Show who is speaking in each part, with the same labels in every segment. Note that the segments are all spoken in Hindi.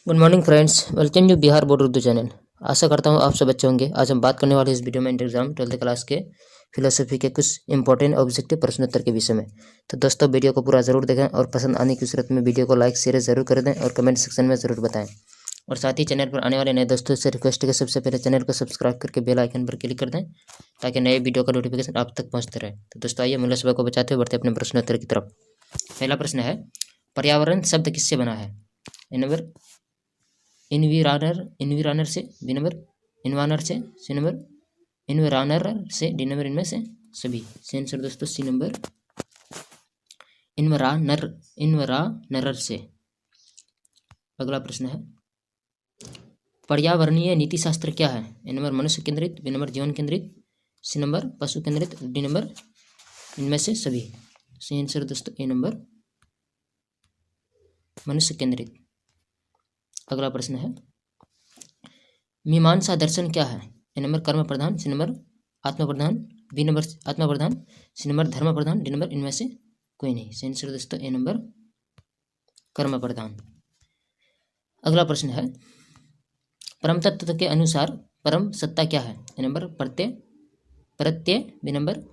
Speaker 1: Good morning friends, welcome to Bihar board Urdu channel. आशा करता हूँ आप सब अच्छे होंगे। आज हम बात करने वाले इस वीडियो में इंटर एग्जाम 12th क्लास के फिलोसफी के कुछ इंपॉर्टेंट ऑब्जेक्टिव प्रश्नोत्तर के विषय में। तो दोस्तों वीडियो को पूरा जरूर देखें और पसंद आने की सूरत में वीडियो को लाइक शेयर जरूर कर दें और कमेंट सेक्शन में जरूर बताएं। और साथ ही चैनल पर आने वाले नए दोस्तों से रिक्वेस्ट है कि सबसे पहले चैनल को सब्सक्राइब करके बेल आइकन पर क्लिक कर दें ताकि नए वीडियो का नोटिफिकेशन आप तक पहुँचते रहे। तो दोस्तों आइए मूल्य समय को बचाते हुए बढ़ते अपने प्रश्नोत्तर की तरफ। पहला प्रश्न है, पर्यावरण शब्द किससे बना है? नंबर इन्विरानर से, बी नंबर इन्वानर से, सी नंबर इन्विरानर से, डी नंबर इनमें से सभी। सी आंसर दोस्तों सी नंबर इन्वरानर से। अगला प्रश्न है, पर्यावरणीय नीति शास्त्र क्या है? ए नंबर मनुष्य केंद्रित, बी नंबर जीवन केंद्रित, सी नंबर पशु केंद्रित, डी नंबर इनमें से सभी। सी आंसर दोस्तों ए नंबर मनुष्य केंद्रित। अगला प्रश्न है, मीमांसा दर्शन क्या है? ए नंबर कर्म प्रधान, सी नंबर आत्म प्रधान, बी नंबर आत्मा प्रधान, सी नंबर धर्म प्रधान, डी नंबर इनमें से कोई नहीं। सी आंसर दोस्तों ए नंबर कर्म प्रधान। अगला प्रश्न है, परम तत्व के अनुसार परम सत्ता क्या है? A number Pratyaya, B number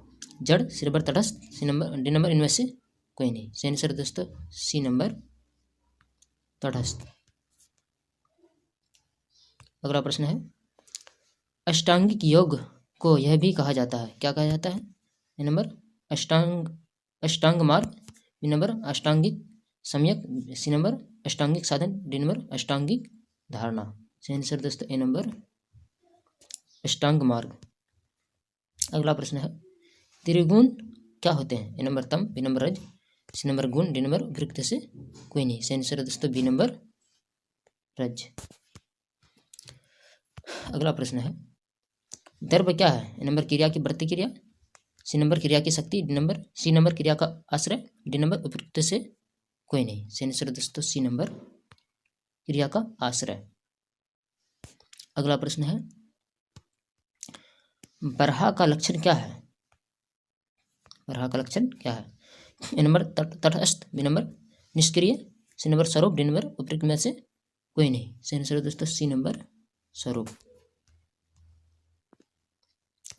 Speaker 1: जड़, सी नंबर तटस्थ, सी नंबर डी नंबर इनमें से कोई नहीं। सी आंसर दोस्तों सी नंबर तटस्थ। अगला प्रश्न है, अष्टांगिक योग को यह भी कहा जाता है, क्या कहा जाता है? ए नंबर अष्टांग मार्ग, बी नंबर अष्टांगिक सम्यक, सी नंबर अष्टांगिक साधन, डी नंबर अष्टांगिक धारणा। सी आंसर दोस्तों ए नंबर अष्टांग मार्ग। अगला प्रश्न है, त्रिगुण क्या होते हैं? ए नंबर तम, बी नंबर रज, सी नंबर गुण, डी नंबर उपयुक्त से कोई नहीं। सी आंसर दोस्तों बी नंबर रज। अगला प्रश्न है, दर्भ क्या है? ए नंबर क्रिया की प्रतिक्रिया, सी नंबर क्रिया की शक्ति, सी नंबर क्रिया का आश्रय, डी नंबर उपयुक्त से कोई नहीं। सी आंसर दोस्तों सी नंबर क्रिया का आश्रय। अगला प्रश्न है, बरहा का लक्षण क्या है? बरहा का लक्षण क्या है? ए नंबर तटस्थ, बी नंबर निष्क्रिय, सी नंबर स्वरूप, डी नंबर उपयुक्त में से कोई नहीं। सी आंसर दोस्तों सी नंबर स्वरूप।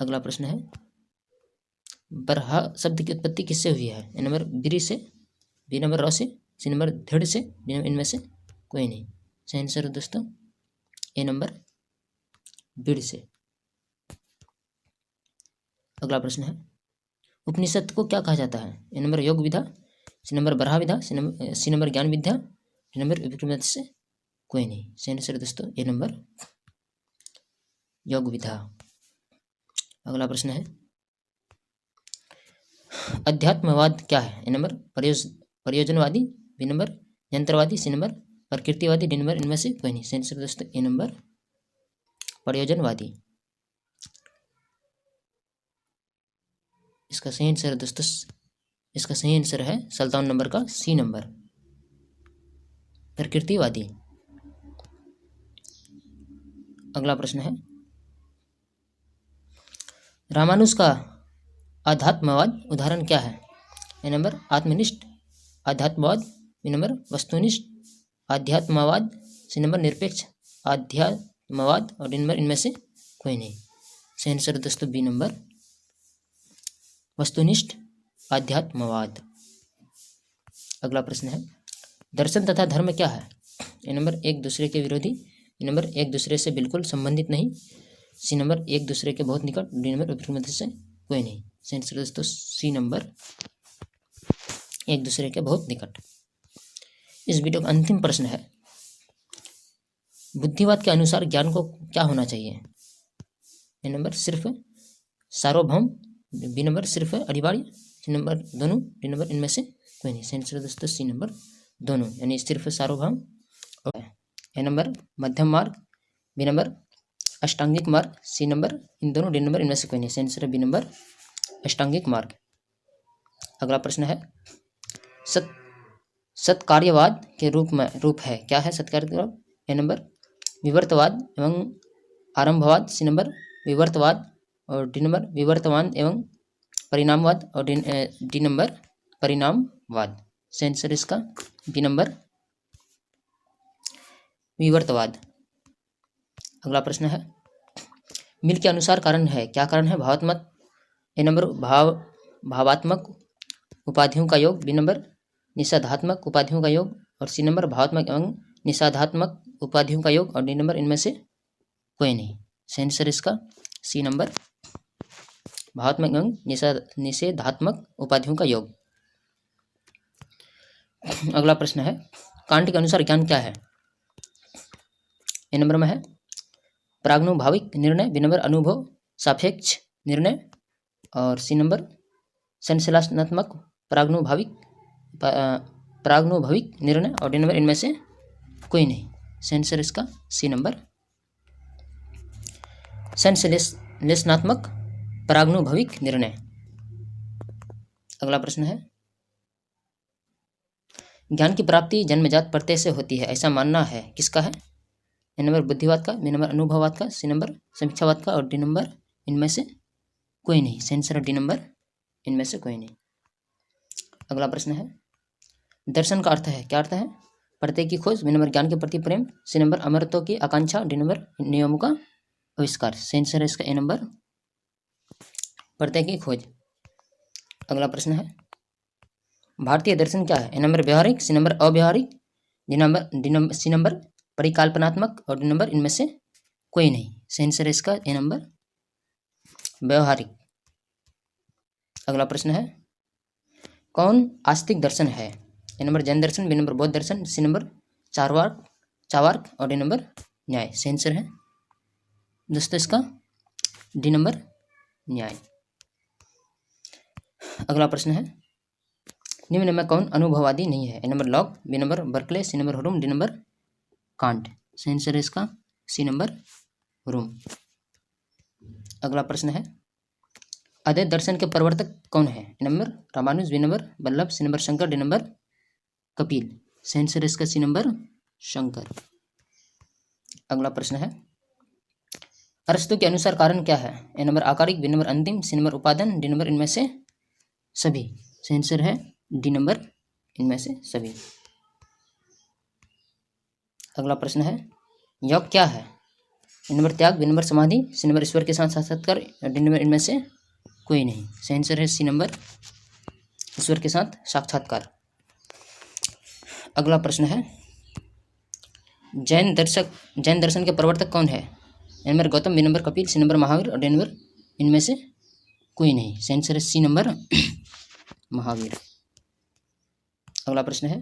Speaker 1: अगला प्रश्न है, बरहा शब्द की उत्पत्ति किससे हुई है? ए नंबर बिरी से, बी नंबर रौ से, सी नंबर दृढ़ से, डी नंबर इनमें से कोई नहीं। सही आंसर दोस्तों ए नंबर बीड़ से। अगला प्रश्न है, उपनिषद को क्या कहा जाता है? ए नंबर योग विधा, सी नंबर बरहा विधा, सी नंबर ज्ञान विद्या, डी नंबर उपनिषद से कोई नहीं। सही आंसर दोस्तों ए नंबर योग विधा। अगला प्रश्न है, अध्यात्मवाद क्या है? ए नंबर प्रयोजनवादी, बी नंबर यंत्रवादी, सी नंबर प्रकृतिवादी, डी नंबर इनमें से कोई नहीं। सही आंसर दोस्तों ए नंबर प्रयोजनवादी। इसका सही आंसर दोस्तों इसका सही आंसर है 57 नंबर का सी नंबर प्रकृतिवादी। अगला प्रश्न है, रामानुज का आध्यात्मवाद उदाहरण क्या है? ए नंबर आत्मनिष्ठ आध्यात्मवाद, बी नंबर वस्तुनिष्ठ आध्यात्मवाद, सी नंबर निरपेक्ष आध्यात्मवाद, और डी नंबर इनमें से कोई नहीं। सही आंसर दोस्तों बी नंबर वस्तुनिष्ठ आध्यात्मवाद। अगला प्रश्न है, दर्शन तथा धर्म क्या है? ए नंबर एक दूसरे के विरोधी, बी नंबर एक दूसरे से बिल्कुल संबंधित नहीं, सी नंबर एक दूसरे के बहुत निकट, डी नंबर उपयुक्त से कोई नहीं। सही आंसर दोस्तों सी नंबर एक दूसरे के बहुत निकट। इस वीडियो का अंतिम प्रश्न है, बुद्धिवाद के अनुसार ज्ञान को क्या होना चाहिए? ए नंबर सिर्फ सार्वभौम, बी नंबर सिर्फ अनिवार्य, सी नंबर दोनों, डी नंबर इनमें से कोई नहीं। सही आंसर दोस्तों सी नंबर दोनों, यानी सिर्फ सार्वभौम। और ए नंबर मध्यम मार्ग, बी नंबर अष्टांगिक मार्ग, सी नंबर इन दोनों, डी नंबर इनमें से कोई नहीं। सही आंसर बी नंबर अष्टांगिक मार्ग। अगला प्रश्न है, सत्कार्यवाद के रूप है, क्या है सत्कार्यवाद? ए नंबर विवर्तवाद एवं आरंभवाद, सी नंबर विवर्तवाद, और डी नंबर विवर्तवाद एवं परिणामवाद, और डी नंबर परिणामवाद। सही आंसर इसका बी नंबर विवर्तवाद। अगला प्रश्न है, मिल के अनुसार कारण है, क्या कारण है? भावात्मक, ए नंबर भावात्मक उपाधियों का योग, बी नंबर निषेधात्मक उपाधियों का योग, और सी नंबर भावात्मक एवं निषेधात्मक उपाधियों का योग, और डी नंबर इनमें से कोई नहीं। सही आंसर इसका सी नंबर भावात्मक एवं निषेधात्मक उपाधियों का योग। अगला प्रश्न है, कांट के अनुसार ज्ञान क्या है? ए नंबर में है प्रागनुभाविक निर्णय, बी नंबर अनुभव सापेक्ष निर्णय, और सी नंबर संश्लेषणात्मक प्रागनुभाविक निर्णय, और डी नंबर इनमें से कोई नहीं। सही आंसर इसका सी नंबर संश्लेषणात्मक प्रागनुभाविक निर्णय। अगला प्रश्न है, ज्ञान की प्राप्ति जन्मजात प्रत्यय से होती है, ऐसा मानना है, किसका है? ए नंबर बुद्धिवाद का, बी नंबर अनुभववाद का, सी नंबर समीक्षावाद का, और डी नंबर इनमें से कोई नहीं। सही आंसर डी नंबर इनमें से कोई नहीं। अगला प्रश्न है, दर्शन का अर्थ है, क्या अर्थ है? प्रत्यय की खोज, बी नंबर ज्ञान के प्रति प्रेम, सी नंबर अमरत्व की आकांक्षा, डी नंबर नियमों का आविष्कार। सही आंसर है इसका ए नंबर प्रत्यय की खोज। अगला प्रश्न है, भारतीय दर्शन क्या है? ए नंबर व्यवहारिक, सी नंबर अव्यवहारिक, सी नंबर परिकल्पनात्मक, और डी नंबर इनमें से कोई नहीं। सही आंसर है इसका ए नंबर व्यवहारिक। अगला प्रश्न है, कौन आस्तिक दर्शन है? A number Jain Darshan, B number बौद्ध दर्शन, सी नंबर चार्वाक, और डी नंबर न्याय। सही आंसर है दोस्तों इसका डी नंबर न्याय। अगला प्रश्न है, निम्न में कौन अनुभववादी नहीं है? A number Locke, B number Berkeley, C number Hume, D number Kant. सही आंसर है इसका सी नंबर ह्यूम। अगला प्रश्न है, अद्वैत दर्शन के प्रवर्तक कौन है? A number Ramanuja, B number Vallabha, C number Shankar, D number Kapil. सही आंसर है इसका सी नंबर शंकर। अगला प्रश्न है, अरस्तु के अनुसार कारण क्या है? ए नंबर आकारिक, बी नंबर अंतिम, सी नंबर उपादान, डी नंबर इनमें से सभी। सही आंसर है डी नंबर इनमें से सभी। अगला प्रश्न है, योग क्या है? ए नंबर त्याग, बी नंबर समाधि, सी नंबर ईश्वर के साथ साक्षात्कार, डी नंबर इनमें से कोई नहीं। सही आंसर है सी नंबर ईश्वर के साथ साक्षात्कार। अगला प्रश्न है, जैन दर्शन के प्रवर्तक कौन है? A number Gautam, B number Kapil, C number Mahavir, और डी नंबर इनमें से कोई नहीं। सही आंसर है सी नंबर महावीर। अगला प्रश्न है,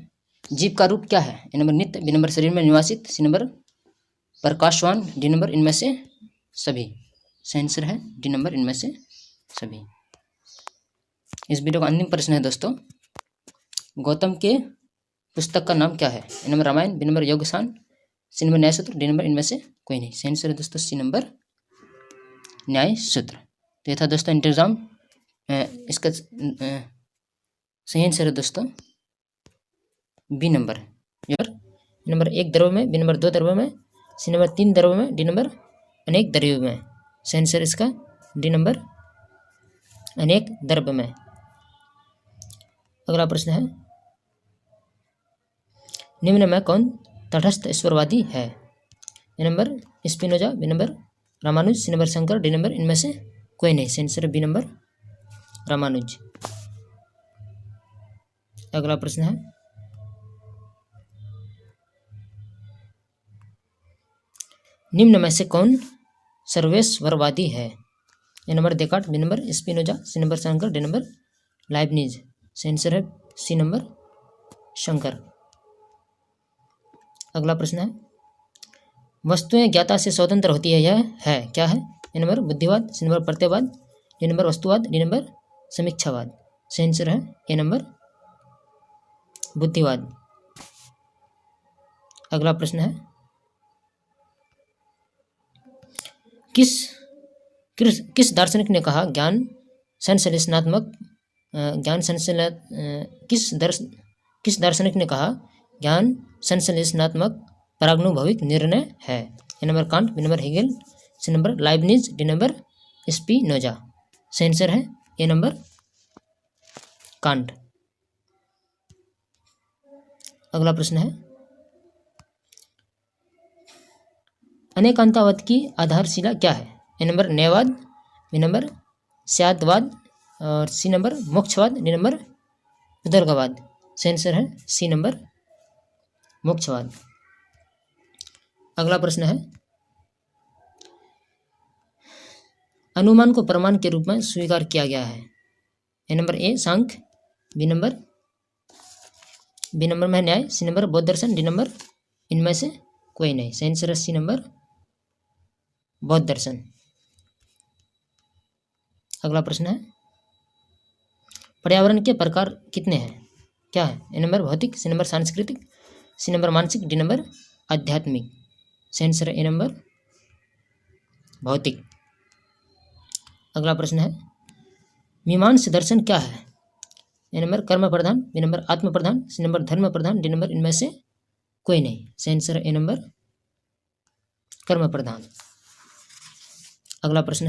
Speaker 1: जीव का रूप क्या है? ए नंबर नित्य, बी नंबर शरीर में निवासित, सी नंबर प्रकाशवान, डी नंबर इनमें से सभी। सही आंसर है डी नंबर इनमें से सभी। इस वीडियो का अंतिम प्रश्न है दोस्तों, गौतम के पुस्तक का नाम क्या है? A number Ramayan, B number योगशान, C number Nyaya Sutra, D number इनमें से कोई नहीं। सही आंसर है दोस्तों सी नंबर न्याय सूत्र। तो ये था दोस्तों इंतजाम, इसका सही आंसर है दोस्तों बी नंबर। नंबर 1 द्रव्य में, बी नंबर 2 द्रव्य में, सी नंबर 3 द्रव्य में, डी नंबर अनेक द्रव्य में। सही आंसर इसका डी नंबर अनेक द्रव्य में। अगला प्रश्न है, निम्न में कौन तटस्थ ईश्वरवादी है? A number Spinoza, B number Ramanuja, C number Shankar, D number इनमें से कोई नहीं। सही आंसर बी नंबर रामानुज। अगला प्रश्न है, निम्न में से कौन सर्वेश्वरवादी है? A number Descartes, B number Spinoza, C number Shankar, D number Leibniz. सही आंसर है सी नंबर शंकर। अगला प्रश्न है, वस्तुएं ज्ञाता से स्वतंत्र होती है, यह है क्या है? ए नंबर बुद्धिवाद, सी नंबर प्रत्ययवाद, डी नंबर वस्तुवाद, डी नंबर समीक्षावाद। सही आंसर है ए नंबर बुद्धिवाद। अगला प्रश्न है, किस दार्शनिक ने कहा ज्ञान संश्लेषणात्मक किस दार्शनिक ने कहा ज्ञान संश्लेषणात्मक प्रागनुभविक निर्णय है? A number Kant, B number Hegel, C number Leibniz, D number Spinoza. सही आंसर है ए नंबर कांट। अगला प्रश्न है, अनेकांतवाद की आधारशिला क्या है? ए नंबर न्यायवाद, बी नंबर स्यादवाद और सी नंबर मोक्षवाद, डी नंबर उदरगवाद। सही आंसर है सी नंबर मोक्षवाद। अगला प्रश्न है, अनुमान को प्रमाण के रूप में स्वीकार किया गया है? A number A Sankhya, B number में न्याय, सी नंबर बौद्ध दर्शन, डी नंबर इनमें से कोई नहीं। सही आंसर है सी नंबर बौद्ध दर्शन। अगला प्रश्न है, पर्यावरण के प्रकार कितने हैं? क्या है? ए नंबर भौतिक, सी नंबर सांस्कृतिक, सी नंबर मानसिक, डी नंबर आध्यात्मिक। सही आंसर है ए नंबर भौतिक। अगला प्रश्न है, मीमांस दर्शन क्या है? ए नंबर कर्म प्रधान, बी नंबर आत्म प्रधान, सी नंबर धर्म प्रधान, डी नंबर इनमें से कोई नहीं। सही आंसर है ए नंबर कर्म प्रधान। अगला प्रश्न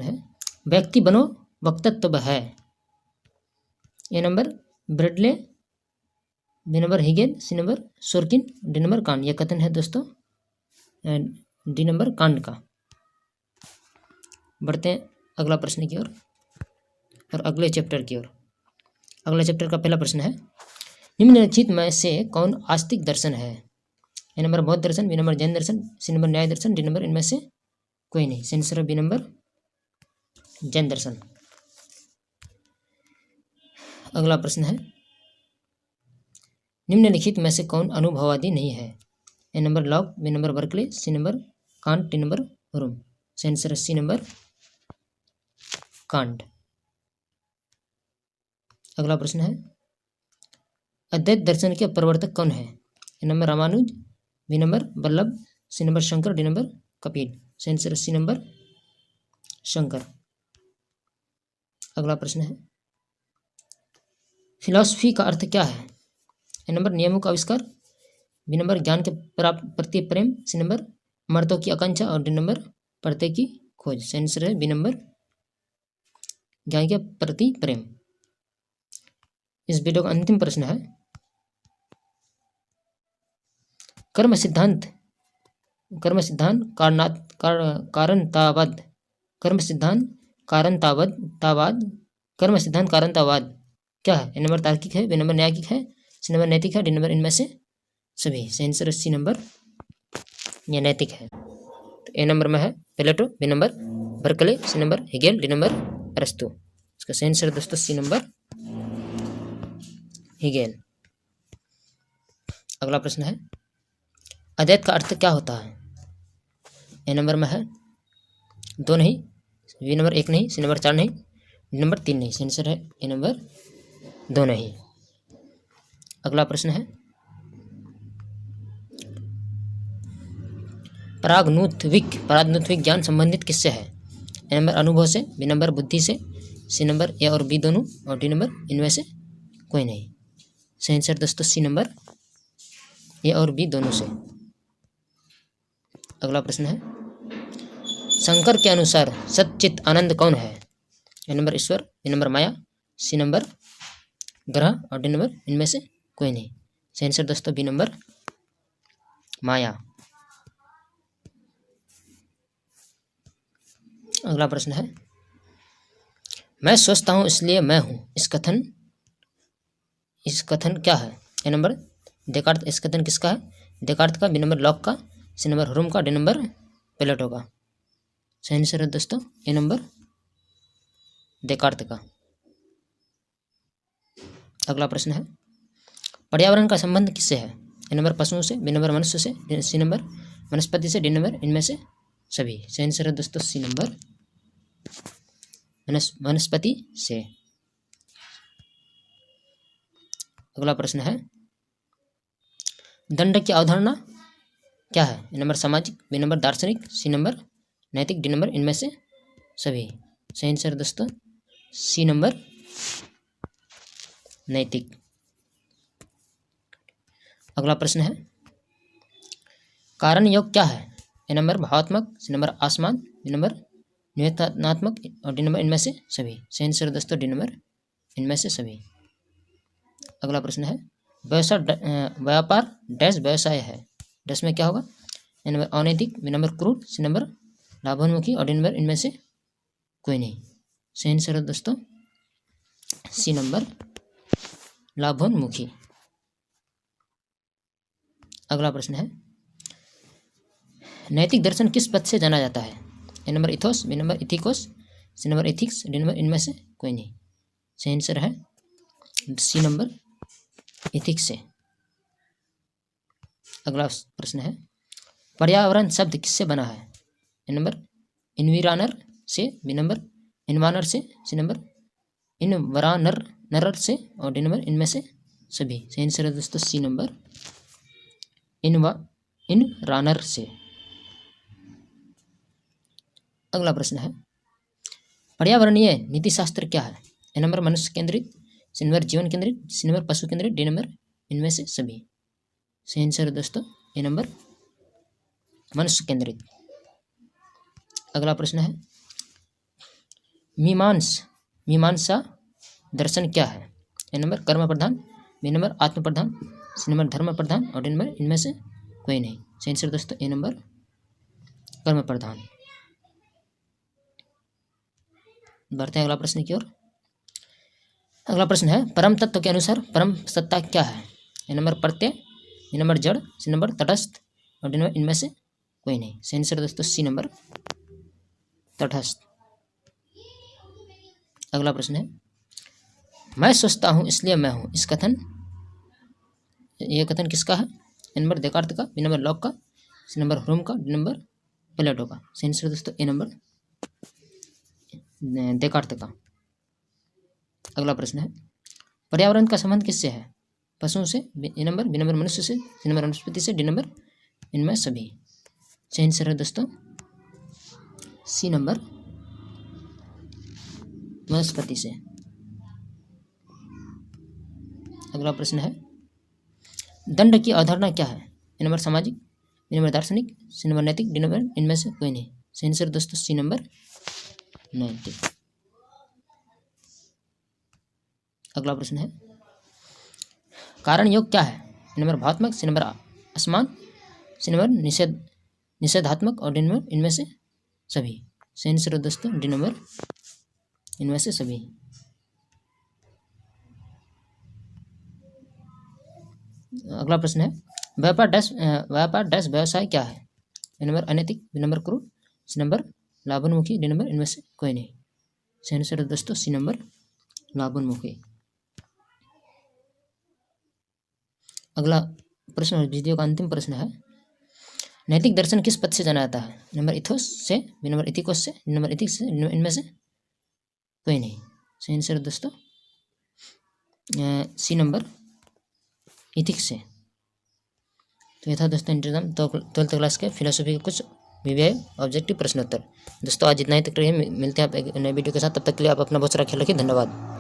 Speaker 1: है, व्यक्ति बनो वक्तत्व है? A number Bradley, B number Hegel, C number Sorokin, D number Kant. यह कथन है दोस्तों डी नंबर कांड का। बढ़ते हैं अगला प्रश्न की ओर और अगले चैप्टर की ओर। अगला चैप्टर का पहला प्रश्न है, निम्नलिखित में से कौन आस्तिक दर्शन है? ए नंबर बौद्ध दर्शन, बी नंबर जैन दर्शन, सी नंबर न्याय दर्शन, डी नंबर इनमें से कोई नहीं। सही आंसर है बी नंबर जैन दर्शन। अगला प्रश्न है, निम्नलिखित में से कौन अनुभववादी नहीं है? A number Locke, B number Berkeley, C number Kant, D number Hume. सही आंसर है सी नंबर कांट। अगला प्रश्न है, अद्वैत दर्शन के प्रवर्तक कौन है? A number Ramanuja, B number Vallabha, C number Shankar, D number Kapil. सही आंसर है सी नंबर शंकर। अगला प्रश्न है, फिलॉसफी का अर्थ क्या है? ए नंबर नियमों का आविष्कार, बी नंबर ज्ञान के प्रति प्रेम, सी नंबर अमरत्व की आकांक्षा और डी नंबर प्रत्यय की खोज। सही आंसर है बी नंबर ज्ञान के प्रति प्रेम। इस वीडियो का अंतिम प्रश्न है, कर्म सिद्धांत कारणतावाद क्या है? ए नंबर तार्किक है, बी नंबर न्यायिक है, सी नंबर नैतिक है, डी नंबर इनमें से सभी। सही आंसर सी नंबर ये नैतिक है। तो ए नंबर में है Plato, B number Berkeley, C number Hegel, D number अरस्तु। इसका सही आंसर दोस्तों सी नंबर हेगेल। अगला प्रश्न है, अद्वैत का अर्थ क्या होता है? ए नंबर में है 2 नहीं, बी नंबर 1 नहीं, सी नंबर 4 नहीं, डी नंबर 3 नहीं। सही आंसर है ए नंबर 2 नहीं। अगला प्रश्न है, परागनुत्विक ज्ञान संबंधित किससे है? ए नंबर अनुभव से, बी नंबर बुद्धि से, सी नंबर ए और बी दोनों और डी नंबर इनमें से कोई नहीं। सही आंसर दोस्तों सी नंबर ए और बी दोनों से। अगला प्रश्न है, शंकर के अनुसार सच्चित आनंद कौन है? A number Ishwar, B number Maya, C number ग्रह और डी नंबर इनमें से कोई नहीं। सही आंसर दोस्तों बी नंबर माया। अगला प्रश्न है, मैं सोचता हूं इसलिए मैं हूं, इस कथन क्या है? A number डेकार्त। इस कथन किसका है? डेकार्त का, बी नंबर लॉक का, सी नंबर ह्यूम का, डी नंबर प्लेटो का। सही आंसर है दोस्तों ए नंबर डेकार्त का। अगला प्रश्न है, पर्यावरण का संबंध किससे है? ए नंबर पशुओं से, बी नंबर मनुष्य से, सी नंबर वनस्पति से, डी नंबर इनमें से सभी। सही आंसर है दोस्तों सी नंबर वनस्पति से। अगला प्रश्न है, दंड की अवधारणा क्या है? ए नंबर सामाजिक, बी नंबर दार्शनिक, सी नंबर नैतिक, डी नंबर इनमें से सभी। सही आंसर दोस्तों सी नंबर नैतिक। अगला प्रश्न है, कारण योग क्या है? ए नंबर भावात्मक, सी नंबर आसमान, डी नंबर निवेदनात्मक और डी नंबर इनमें से सभी। सही आंसर दोस्तों डी नंबर इनमें से सभी। अगला प्रश्न है, व्यापार डैश व्यवसाय है। डैश में क्या होगा? ए नंबर अनैतिक, बी नंबर क्रूर, सी नंबर लाभान्मुखी और डी नंबर इनमें से कोई नहीं। सही आंसर है दोस्तों सी नंबर लाभान्मुखी। अगला प्रश्न है नैतिक दर्शन किस पद से जाना जाता है? A number ethos, B number ethikos, C number ethics, D number इनमें से कोई नहीं। सही आंसर है सी नंबर एथिक्स से। अगला प्रश्न है पर्यावरण शब्द किससे बना है? ए नंबर इन्विरानर से, बी नंबर इन्वानर से, सी नंबर इनवरानर से और डी नंबर इनमें से सभी। सही आंसर है दोस्तों सी नंबर इनरानर से। अगला प्रश्न है पर्यावरणीय नीति शास्त्र क्या है? ए नंबर मनुष्य केंद्रित, सी नंबर जीवन केंद्रित, सी नंबर पशु केंद्रित, डी नंबर इनमें से सभी। सही आंसर है दोस्तों ए नंबर मनुष्य केंद्रित। अगला प्रश्न है मीमांसा दर्शन क्या है? ए नंबर कर्म प्रधान, बी नंबर आत्म प्रधान, सी नंबर धर्म प्रधान और डी नंबर इनमें से कोई नहीं। सही आंसर दोस्तों ए नंबर कर्म प्रधान। बढ़ते हैं अगला प्रश्न की ओर। अगला प्रश्न है परम तत्व के अनुसार परम सत्ता क्या है? A number Pratyaya, B number जड़, सी नंबर तटस्थ और डी नंबर इनमें से कोई नहीं। सही आंसर दोस्तों सी नंबर तटस्थ। अगला प्रश्न है मैं सोचता हूँ इसलिए मैं हूँ, ये कथन किसका है? ए नंबर देकार्त का, बी नंबर लॉक का, सी नंबर ह्यूम का, डी नंबर प्लेटो का। सही आंसर दोस्तों ए नंबर देकार्त का। अगला प्रश्न है पर्यावरण का संबंध किससे है? पशुओं से, ए नंबर, बी नंबर मनुष्य से, सी नंबर वनस्पति से, डी नंबर इनमें सभी। सही आंसर है दोस्तों सी नंबर वनस्पति से। अगला प्रश्न है दंड की अवधारणा क्या है? ए नंबर सामाजिक, बी नंबर दार्शनिक, सी नंबर नैतिक, डी नंबर इनमें से कोई नहीं। सही आंसर दोस्तों सी नंबर नैतिक। अगला प्रश्न है कारण योग क्या है? ए नंबर भावात्मक, सी नंबर असमान, सी नंबर निषेधात्मक और डी नंबर इनमें से सभी। सही आंसर दोस्तों डी नंबर इनमें से सभी। अगला प्रश्न है व्यापार डैश व्यवसाय क्या है? ए नंबर अनैतिक, बी नंबर क्रूर, सी नंबर लाभान्मुखी, डी नंबर इनमें से कोई नहीं। सही आंसर दोस्तों सी नंबर लाभान्मुखी। अगला प्रश्न वीडियो का अंतिम प्रश्न है नैतिक दर्शन किस पद से जाना जाता है? नंबर इथोस से, बी नंबर इथिकोस से, डी नंबर इथिक्स से, इनमें से कोई नहीं। सही आंसर दोस्तों सी नंबर इथिक्स से। तो यह था दोस्तों इंटरव्यू 12th क्लास के फिलोसफी के कुछ विषय ऑब्जेक्टिव प्रश्नोत्तर। दोस्तों आज इतना ही तक रहिए, मिलते हैं आप एक नए वीडियो के साथ। तब तक के लिए आप अपना बहुत सारा ख्याल रखिए। धन्यवाद।